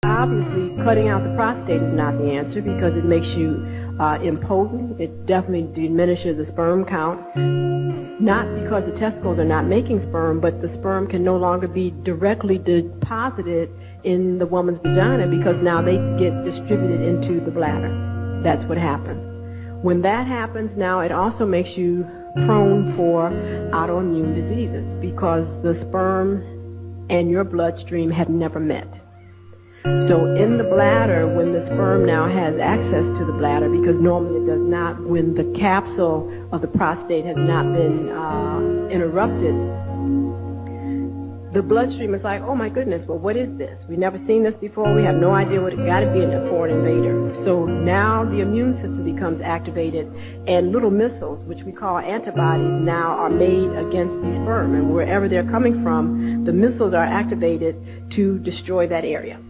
Obviously, cutting out the prostate is not the answer because it makes you impotent. It definitely diminishes the sperm count. Not because the testicles are not making sperm, but the sperm can no longer be directly deposited in the woman's vagina because now they get distributed into the bladder. That's what happens. When that happens, now it also makes you prone for autoimmune diseases because the sperm and your bloodstream have never met. So in the bladder, when the sperm now has access to the bladder, because normally it does not, when the capsule of the prostate has not been interrupted, the bloodstream is like, oh my goodness, well, what is this? We've never seen this before. We have no idea what it got to be a foreign invader. So now the immune system becomes activated, and little missiles, which we call antibodies, now are made against the sperm. And wherever they're coming from, the missiles are activated to destroy that area.